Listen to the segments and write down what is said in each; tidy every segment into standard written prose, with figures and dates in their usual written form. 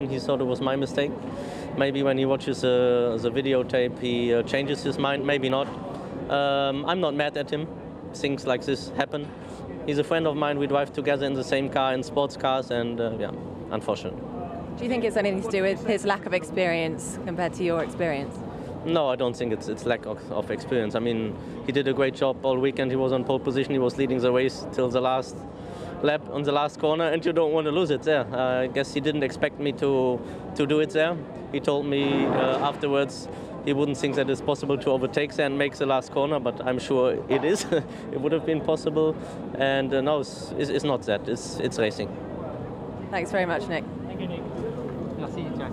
He thought it was my mistake. Maybe when he watches the videotape, he changes his mind. Maybe not. I'm not mad at him. Things like this happen. He's a friend of mine. We drive together in the same car, in sports cars, and yeah, unfortunate. Do you think it's anything to do with his lack of experience compared to your experience? No, I don't think it's lack of experience. I mean, he did a great job all weekend. He was on pole position. He was leading the race till the last lap on the last corner, and you don't want to lose it there. I guess he didn't expect me to do it there. He told me afterwards he wouldn't think that it's possible to overtake there and make the last corner, but I'm sure it is. It would have been possible, and no, it's not that. It's racing. Thanks very much, Nick. Thank you, Nick. Merci, Jack.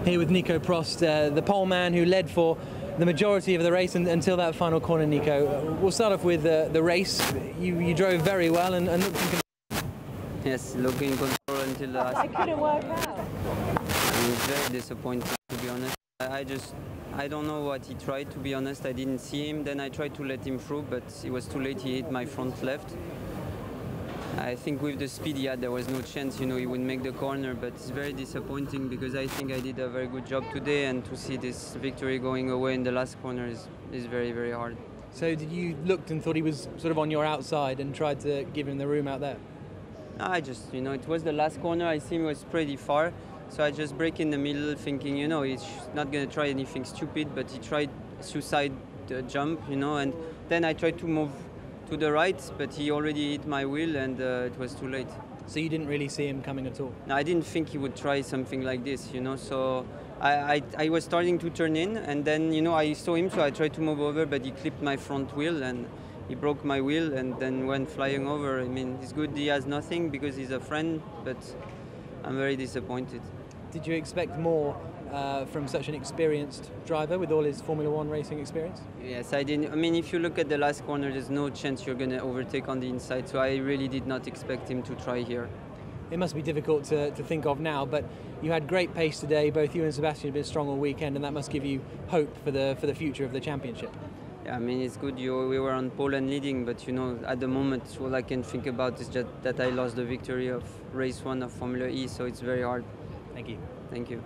Here with Nico Prost, the pole man who led for the majority of the race until that final corner, Nico. We'll start off with the race. You drove very well and looked in control. Yes, looking in control until the last. It couldn't work out. I'm very disappointed, to be honest. I don't know what he tried, to be honest. I didn't see him. Then I tried to let him through, but it was too late. He hit my front left. I think with the speed he had, there was no chance, he would make the corner, but it's very disappointing because I think I did a very good job today, and to see this victory going away in the last corner is very, very hard. So did you looked and thought he was sort of on your outside and tried to give him the room out there? I just, it was the last corner. I see him was pretty far, so I just break in the middle thinking, he's not going to try anything stupid, but he tried suicide jump, and then I tried to move to the right, but he already hit my wheel, and it was too late. So you didn't really see him coming at all? No, I didn't think he would try something like this, so I was starting to turn in, and then, I saw him, so I tried to move over, but he clipped my front wheel, and he broke my wheel, and then went flying over. I mean, it's good he has nothing because he's a friend, but I'm very disappointed. Did you expect more from such an experienced driver with all his Formula One racing experience? Yes, I didn't. I mean, if you look at the last corner, there's no chance you're going to overtake on the inside, so I really did not expect him to try here. It must be difficult to think of now, but you had great pace today. Both you and Sebastian have been strong all weekend, and that must give you hope for the future of the championship. Yeah, I mean, it's good. We were on pole and leading, but at the moment, all I can think about is just that I lost the victory of race 1 of Formula E, so it's very hard. Thank you. Thank you.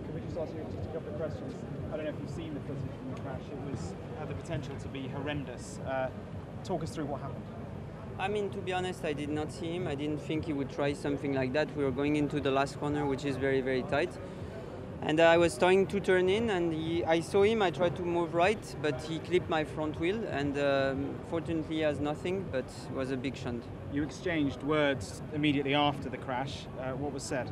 Can we just ask you just a couple of questions? I don't know if you've seen the footage from the crash. It had the potential to be horrendous. Talk us through what happened. I mean, to be honest, I did not see him. I didn't think he would try something like that. We were going into the last corner, which is very, very tight. And I was starting to turn in, and I saw him. I tried to move right, but he clipped my front wheel, and fortunately he has nothing, but it was a big shunt. You exchanged words immediately after the crash. What was said?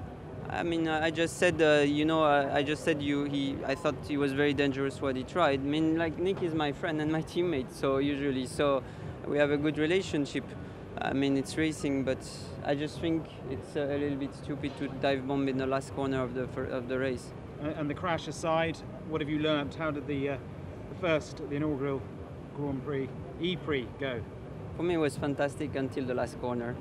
I mean, I just said, I just said I thought he was very dangerous what he tried. I mean, like, Nick is my friend and my teammate, so we have a good relationship. I mean, it's racing, but I just think it's a little bit stupid to dive bomb in the last corner of the race. And the crash aside, what have you learned? How did the inaugural Grand Prix, E-Prix, go? For me, it was fantastic until the last corner.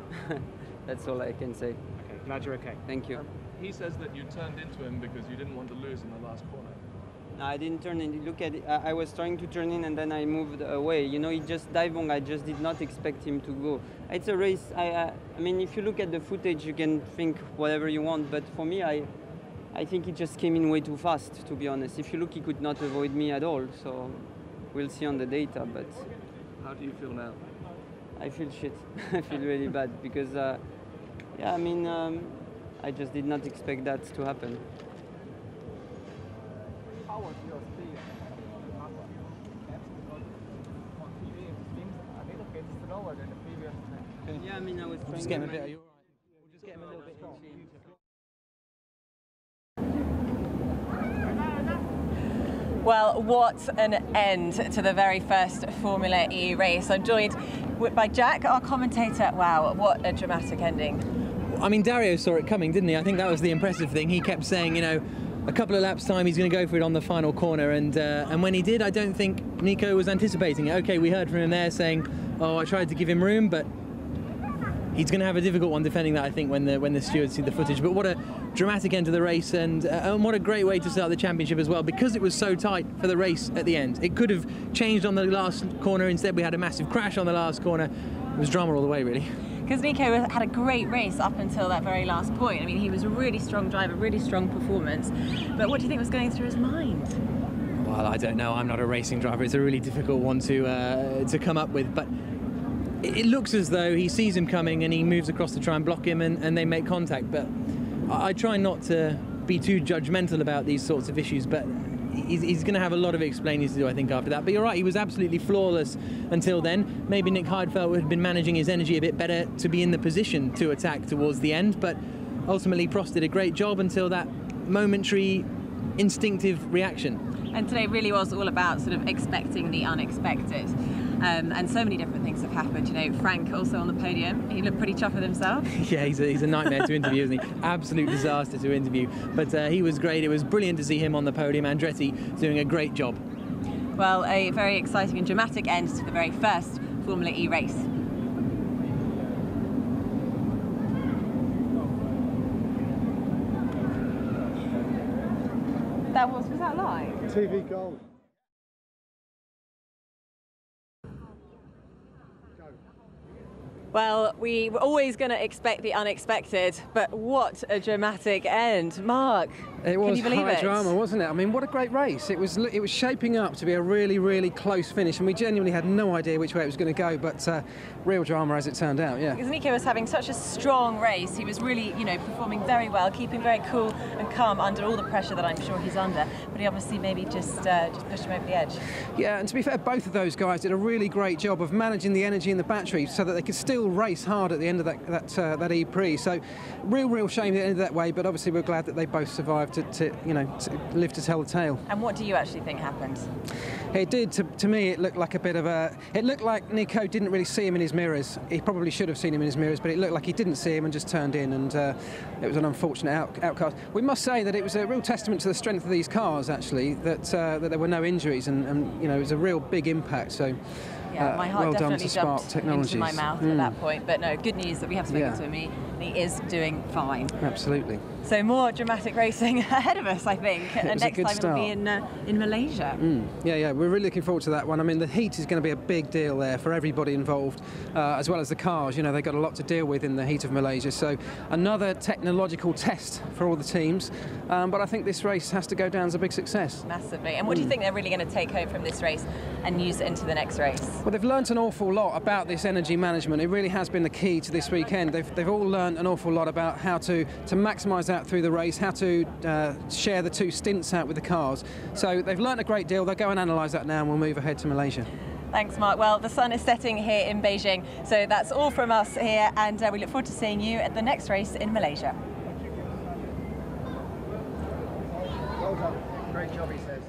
That's all I can say. Okay, glad you're okay. Thank you. He says that you turned into him because you didn't want to lose in the last corner. No, I didn't turn in. Look at it. I was trying to turn in and then I moved away. He just dived on. I just did not expect him to go. It's a race. I mean, if you look at the footage, you can think whatever you want. But for me, I think he just came in way too fast, to be honest. If you look, he could not avoid me at all. So we'll see on the data. But how do you feel now? I feel shit. I feel really bad because, yeah, I mean, I just did not expect that to happen. How was your speed? A little bit slower than the previous time. Yeah, I mean, I was trying Just to... get him a bit, are you all right? We'll just get him a little bit closer. Well, what an end to the very first Formula E race. I'm joined by Jack, our commentator. Wow, what a dramatic ending. I mean, Dario saw it coming, didn't he? I think that was the impressive thing. He kept saying, a couple of laps time he's going to go for it on the final corner, and when he did, I don't think Nico was anticipating it. Okay, we heard from him there saying, oh, I tried to give him room, but he's going to have a difficult one defending that, I think, when the stewards see the footage. But what a dramatic end to the race, and what a great way to start the championship as well, because it was so tight for the race at the end. It could have changed on the last corner. Instead, we had a massive crash on the last corner. It was drama all the way, really. Because Nico had a great race up until that very last point. I mean, he was a really strong driver, really strong performance. But what do you think was going through his mind? Well, I don't know. I'm not a racing driver. It's a really difficult one to come up with. But it looks as though he sees him coming and he moves across to try and block him, and they make contact. But I try not to be too judgmental about these sorts of issues. But he's going to have a lot of explaining to do, I think, after that. But you're right, he was absolutely flawless until then. Maybe Nick Heidfeld had been managing his energy a bit better to be in the position to attack towards the end. But ultimately, Prost did a great job until that momentary instinctive reaction. And today really was all about sort of expecting the unexpected. And so many different things have happened. You know, Frank also on the podium. He looked pretty chuffed with himself. Yeah, he's a nightmare to interview, isn't he? Absolute disaster to interview. But he was great. It was brilliant to see him on the podium. Andretti doing a great job. Well, a very exciting and dramatic end to the very first Formula E race. Was that live? TV Gold. Well, we were always going to expect the unexpected, but what a dramatic end. Mark, it was can you believe high it? drama, wasn't it? I mean, what a great race. It was shaping up to be a really, really close finish, and we genuinely had no idea which way it was going to go, but real drama as it turned out, yeah. Because Nico was having such a strong race. He was really, you know, performing very well, keeping very cool and calm under all the pressure that I'm sure he's under, but he obviously maybe just pushed him over the edge. Yeah, and to be fair, both of those guys did a really great job of managing the energy in the battery so that they could still race hard at the end of that E-Prix. So real shame it ended that way, but obviously we're glad that they both survived to live to tell the tale. And what do you actually think happened? It did. To me, it looked like a bit of a... It looked like Nico didn't really see him in his mirrors. He probably should have seen him in his mirrors, but it looked like he didn't see him and just turned in, and it was an unfortunate outcast. We must say that it was a real testament to the strength of these cars, actually, that there were no injuries, and you know, it was a real big impact. So. Yeah, my heart well definitely jumped into my mouth at that point. But no, good news that we have spoken to him. He is doing fine. Absolutely. So more dramatic racing ahead of us, I think. And next time it'll be in Malaysia. Yeah, we're really looking forward to that one. I mean, the heat is going to be a big deal there for everybody involved, as well as the cars. You know, they've got a lot to deal with in the heat of Malaysia. So another technological test for all the teams. But I think this race has to go down as a big success. Massively. And what do you think they're really going to take home from this race and use it into the next race? Well, they've learnt an awful lot about this energy management. It really has been the key to this weekend. They've all learnt an awful lot about how to maximise that through the race, how to share the two stints out with the cars. So they've learnt a great deal. They'll go and analyse that now, and we'll move ahead to Malaysia. Thanks, Mark. Well, the sun is setting here in Beijing, so that's all from us here, and we look forward to seeing you at the next race in Malaysia. Well done. Great job, he says.